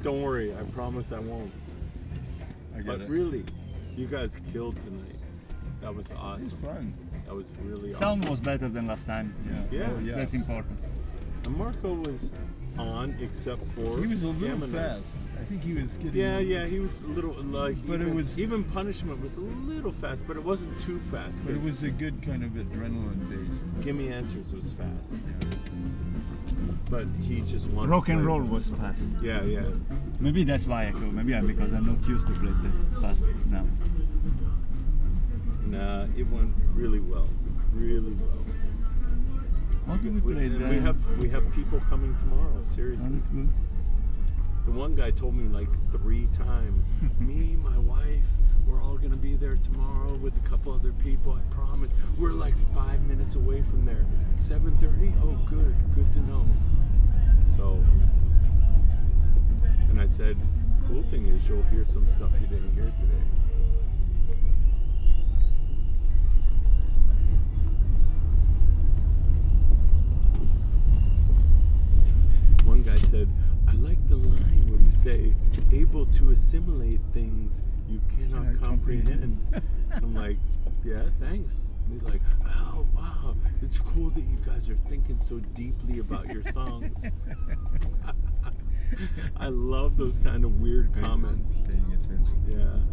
Don't worry, I promise I won't. But really, you guys killed tonight. That was awesome. It was fun. That was really Sound awesome. was better than last time. Yeah. That's important. And Marco was on, except for He was a little Gamma Knife. fast. I think he was getting. Yeah, he was a little like. But even Punishment was a little fast, but it wasn't too fast. But it was a good kind of adrenaline base. Gimme Answers was fast. Yeah. But he just wanted. Rock to and play roll it. was fast. Yeah. Maybe that's why I go. Maybe because I'm not used to play that fast now. Nah, it went really well. Really well. What do we play then? We have people coming tomorrow. Seriously. Oh, that's good. The one guy told me like 3 times, me, my wife, we're all gonna be there tomorrow with a couple other people, I promise. We're like 5 minutes away from there. 7:30? Oh, good to know. So, and I said, cool thing is you'll hear some stuff you didn't hear today. One guy said, I like the line where you say, able to assimilate things you cannot comprehend. I'm like, yeah, thanks. And he's like, oh, wow, it's cool that you guys are thinking so deeply about your songs. I love those kind of weird comments. Paying attention.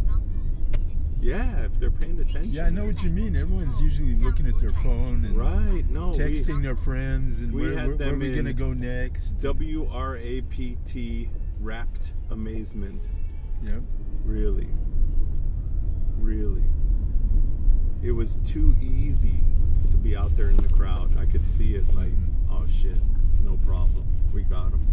Yeah, if they're paying attention. Yeah, I know what you mean. Everyone's usually looking at their phone and texting their friends and where are we going to go next? WRAPT, rapt amazement. Yep. Really. It was too easy to be out there in the crowd. I could see it like, oh shit, no problem. We got them.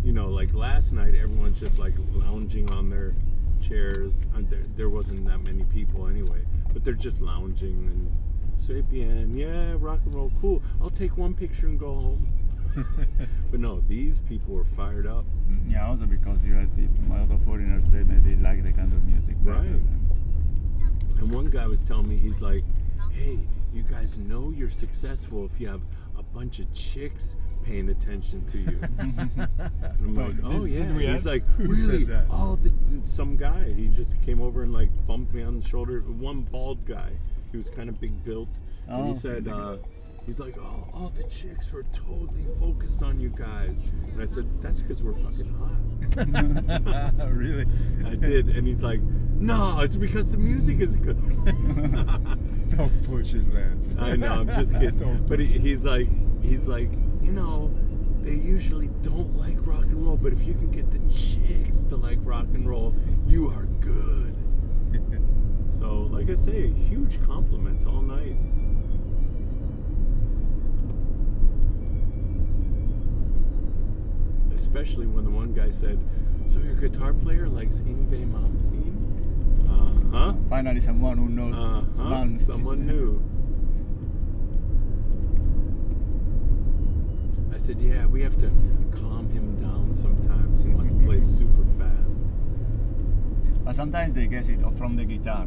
You know, like last night, everyone's just like lounging on their chairs. There wasn't that many people anyway, but they're just lounging and say bien, yeah, rock and roll, cool. I'll take one picture and go home. But no, these people were fired up. Yeah, also because you had a lot of foreigners, they maybe like the kind of music. Right. And one guy was telling me, he's like, hey, you guys know you're successful if you have a bunch of chicks paying attention to you. And I'm like, oh yeah. He's like, really? Oh, some guy. He just came over and like bumped me on the shoulder. One bald guy. He was kind of big built. And he said, he's like, oh, all the chicks were totally focused on you guys. And I said, that's because we're fucking hot. Really? I did. And he's like, no, it's because the music is good. Don't push it, Lance. I know, I'm just kidding. But he's like, you know, they usually don't like rock and roll, but if you can get the chicks to like rock and roll, you are good. So, like I say, huge compliments all night. Especially when the one guy said, so your guitar player likes Yngwie Malmsteen? Finally someone who knows Malmsteen. Someone new. I said, yeah, we have to calm him down sometimes. He wants to play super fast. But sometimes they guess it from the guitar.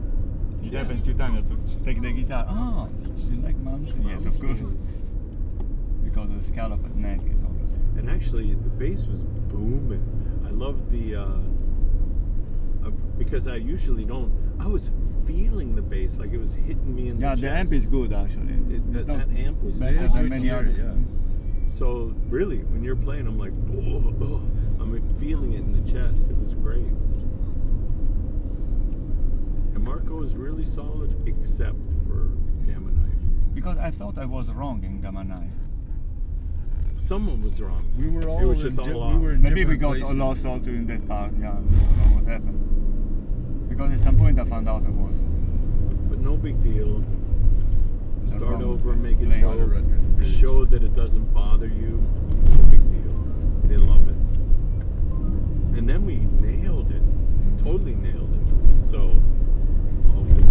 It happens few times. Take the guitar. Oh, you like Malmsteen? Yes, of course. Because the scalloped neck is always. And actually, the bass was booming. I loved the because I usually don't. I was feeling the bass like it was hitting me in the chest. Yeah, the amp is good actually. That amp was better than many others. Yeah. So really, when you're playing, I'm like, oh, I'm feeling it in the chest. It was great. And Marco was really solid, except for Gamma Knife. Because I thought I was wrong in Gamma Knife. Someone was wrong. We were all. It was just all off. Maybe we got lost also in that part. Yeah, I don't know what happened. Because at some point I found out it was. But no big deal. Start over, make it Joe. show that it doesn't bother you. No big deal. They love it. And then we nailed it. Totally nailed it. So, all good.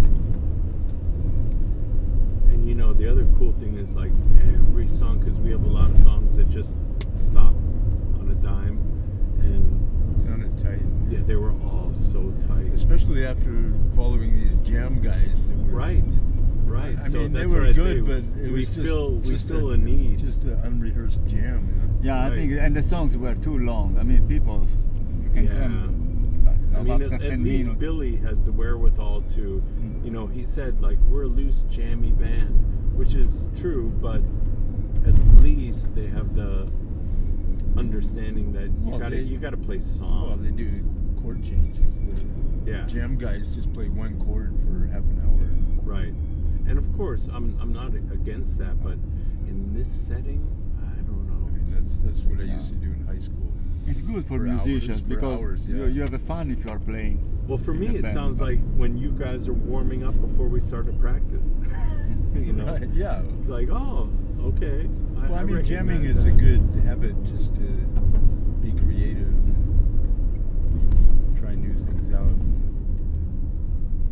And you know, the other cool thing is like every song, because we have a lot of songs that just stop on a dime. And sounded tight. Yeah, they were all so tight. Especially after following these jam guys. That were right. Right. I so mean, that's they were what I good, say. but it we was feel a need. Just an unrehearsed jam. Yeah, Right. I think, and the songs were too long. I mean, people, you can tell them, I mean, after at 10 least minutes. Billy has the wherewithal to, you know, he said like we're a loose, jammy band, which is true, but at least they have the understanding that you gotta play songs. Well, they do chord changes. The jam guys just play one chord for half an hour. Right. And of course, I'm not against that, but in this setting, I don't know. I mean, that's what I used to do in high school. It's good for musicians because you have a fun if you are playing. Well, for me, it sounds like when you guys are warming up before we start to practice. You know? Right, yeah. It's like, oh, okay. Well, I mean, jamming recognize is that. a good habit just to be creative and try new things out.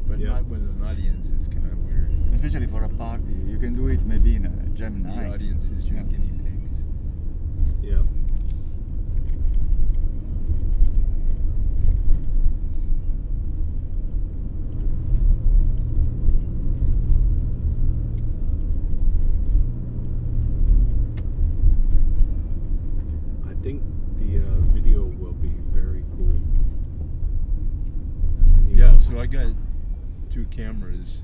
But not with an audience, it's kind of weird. Especially for a party. You can do it maybe in a jam night. The audience is your guinea pigs. Yeah. I think the video will be very cool. So I got 2 cameras.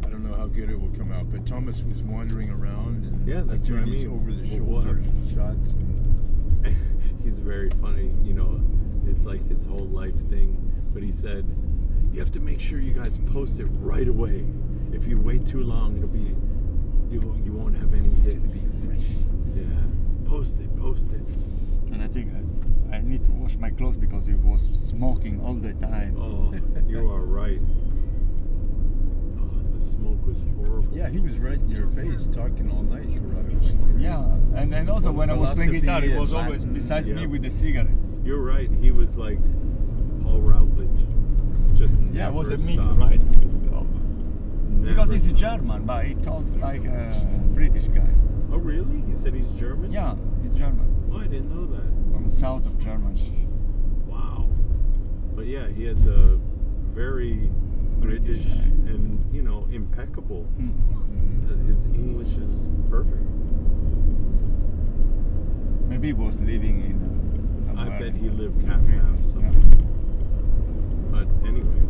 I don't know how good it will come out, but Thomas was wandering around and that's what I doing these mean. over-the-shoulder shots. He's very funny, you know. It's like his whole life thing. But he said, you have to make sure you guys post it right away. If you wait too long, it'll be you won't have any hits. Yeah, post it. And I think I need to wash my clothes because he was smoking all the time. Oh, you are right. Oh, the smoke was horrible. Yeah, he was right in your face talking all night. Yeah, and also when I was playing guitar, he was always beside me with the cigarette. You're right. He was like Paul Routledge. Just yeah, it was a mix, stopped. right? Because Never he's stopped. German, but he talks like a British guy. Oh, really? He said he's German? Yeah, he's German. Oh, I didn't know that. From the south of Germany. Wow. But yeah, he has a very British and, you know, impeccable. His English is perfect. Maybe he was living in somewhere. I bet he lived half something. But anyway,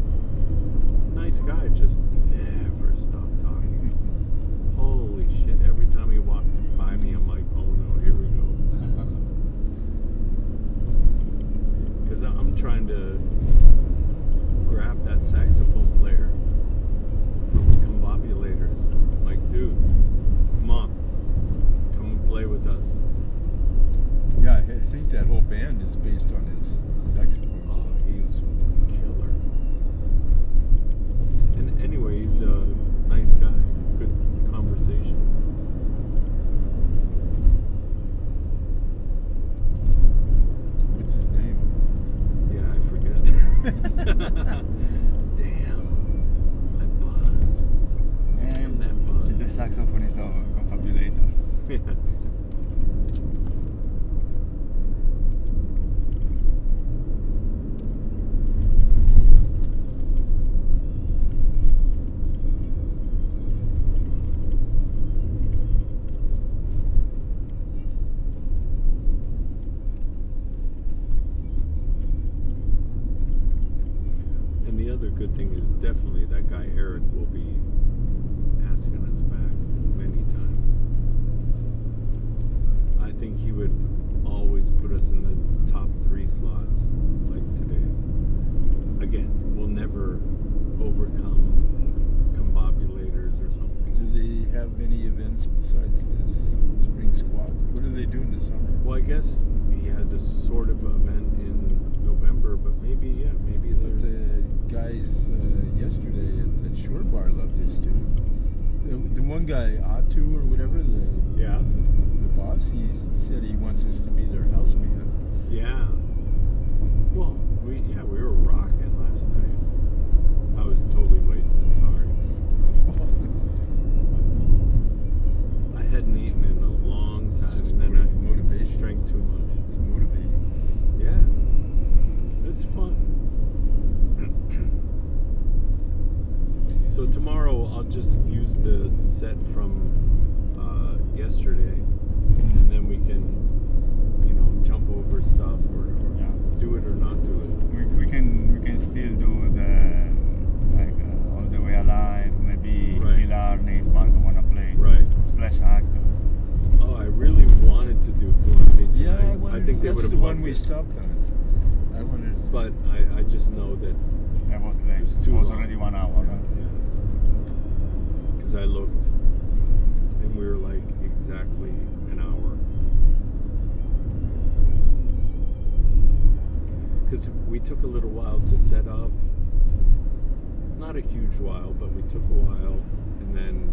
nice guy, just never stopped talking. Holy shit, every time he walked by me, I'm like, oh no, here we go. Because I'm trying to grab that saxophone player from Combobulators. I'm like, dude, come on, come and play with us. Yeah, I think that whole band is based on his saxophone. Oh, he's killer. And anyway, he's a nice guy. Good conversation. What's his name? Yeah, I forget. Damn. I buzz. Damn that buzz. He's the saxophonist of Confabulator. Yeah. And the other good thing is definitely that guy Eric will be asking us back many times. I think he would always put us in the top 3 slots, like today. Again, we'll never overcome Combobulators or something. Do they have any events besides this spring squat? What do they do in the summer? Well, I guess we had this sort of event in November, but maybe there's... The guys yesterday at the Shore Bar loved this too. The one guy, Atu or whatever, the boss, he said he wants us to be their house band. Yeah. Well, we were rocking last night. I was totally wasted, sorry. I hadn't eaten in a long time, and then I drank too much. It's motivating. Yeah. It's fun. So tomorrow I'll just use the set from yesterday, and then we can, jump over stuff or do it or not do it. We can still do the All the Way Alive. Maybe Pilar, Nate, Marco wanna play. Right. Splash Act. Oh, I really wanted to do Kalani tonight. Yeah, I think they would have the one loved we it. stopped on. I wanted. But I just know that That was late. it was too long. already 1 hour. Right? Because I looked, and we were like exactly an hour. Because we took a little while to set up. Not a huge while, but we took a while, and then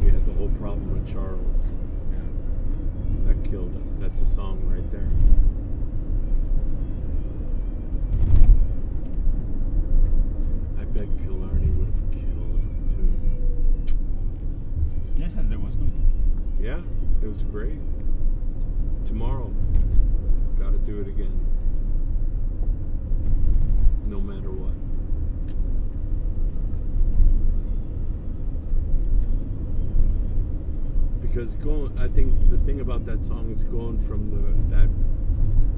we had the whole problem with Charles. Yeah. That killed us. That's a song right there. I bet Killarney would have killed him too. Yesterday was good. Yeah, it was great. Tomorrow, gotta do it again. No matter what. Because I think the thing about that song is going from that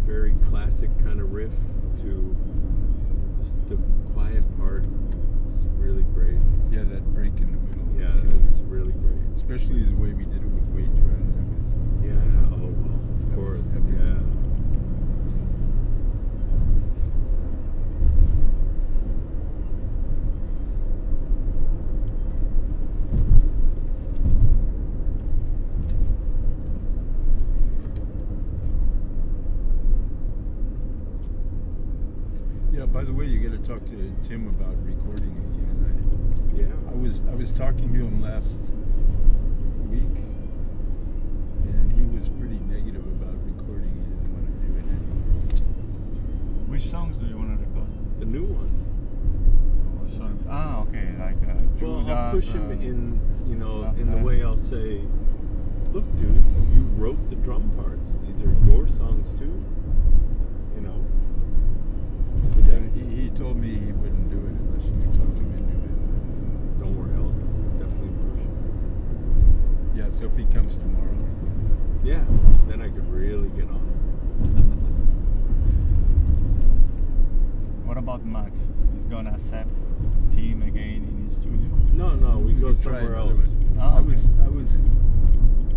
very classic kind of riff to the quiet part. It's really great. Yeah, that break in the middle. Yeah, it's really great. Especially the way we did it with Wade Drum. Yeah. Oh well, of course. Yeah. Yeah. By the way, you got to talk to Tim about recording again. Yeah. I was talking to him last week, and he was pretty negative about recording. He didn't want to do it anymore. Which songs do you want to record? The new ones. Oh, sorry. Okay, like Well, Judas. I'll push him in, stuff in the like- way I'll say, look, dude, you wrote the drum parts. These are your songs too. For Yeah, things- he told me he wouldn't do it unless you talked him into it. Don't worry, I'll definitely push him. Yeah, so if he comes tomorrow. Yeah, then I could really get on. What about Max? He's gonna accept Tim again in his studio? No, we go could try somewhere another else. one. Oh, okay. I was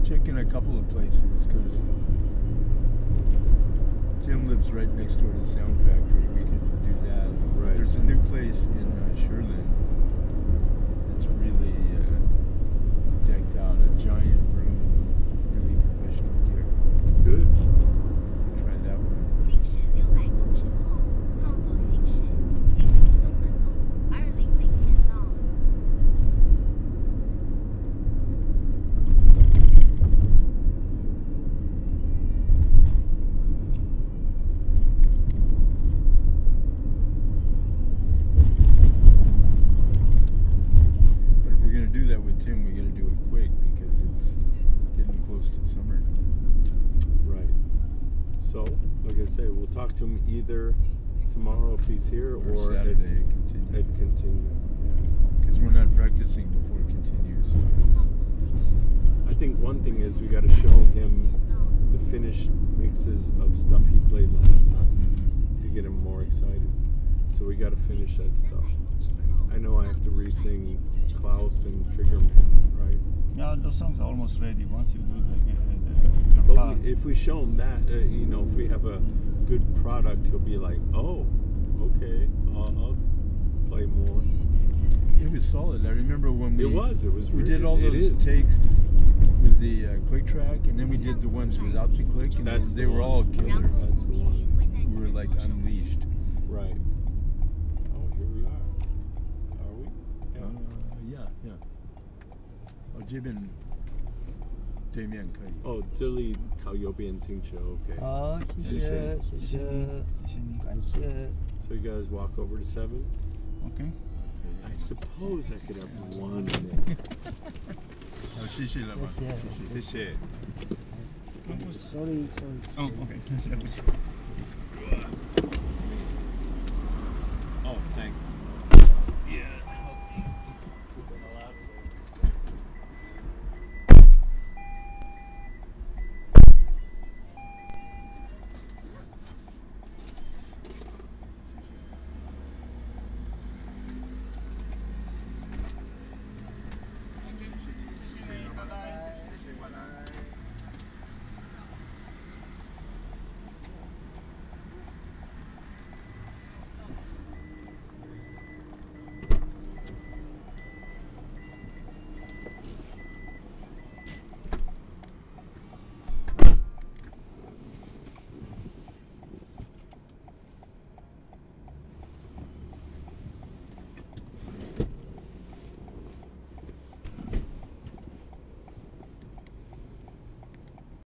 checking a couple of places because Tim lives right next door to the Sound Factory. We could do that. Right. There's a new place in Sherland. It's really decked out, a giant room, really professional gear. Good. Try that one. 行驶600公尺后，靠左行驶，经过东门路200线道。But if we're gonna do that with Tim, we gotta do it quick because it's getting close to summer. Right. So, like I say, we'll talk to him either tomorrow if he's here or Saturday, at Continue. because we're not practicing before it continues. So I think one thing is we got to show him the finished mixes of stuff he played last time to get him more excited. So we got to finish that stuff. I know I have to re-sing Klaus and Triggerman, right? Yeah, those songs are almost ready once you do your But part. if we show him that, if we have a good product, he'll be like, oh, okay, I'll play more. it was solid. I remember when we It was we really, did all it those is. takes with the click track, and then we did the ones without the click, and That's they the were one. all killer. That's the one. We were like unleashed. Right. Oh, here we are. Are we? Yeah. Yeah. 哦，这边对面可以。哦，这里靠右边停车 OK。好，谢谢，谢谢，感谢。 So you guys walk over to 7? Okay. I suppose I could have one more. 好，谢谢老板，谢谢谢谢。谢谢。 Sorry. Oh, okay.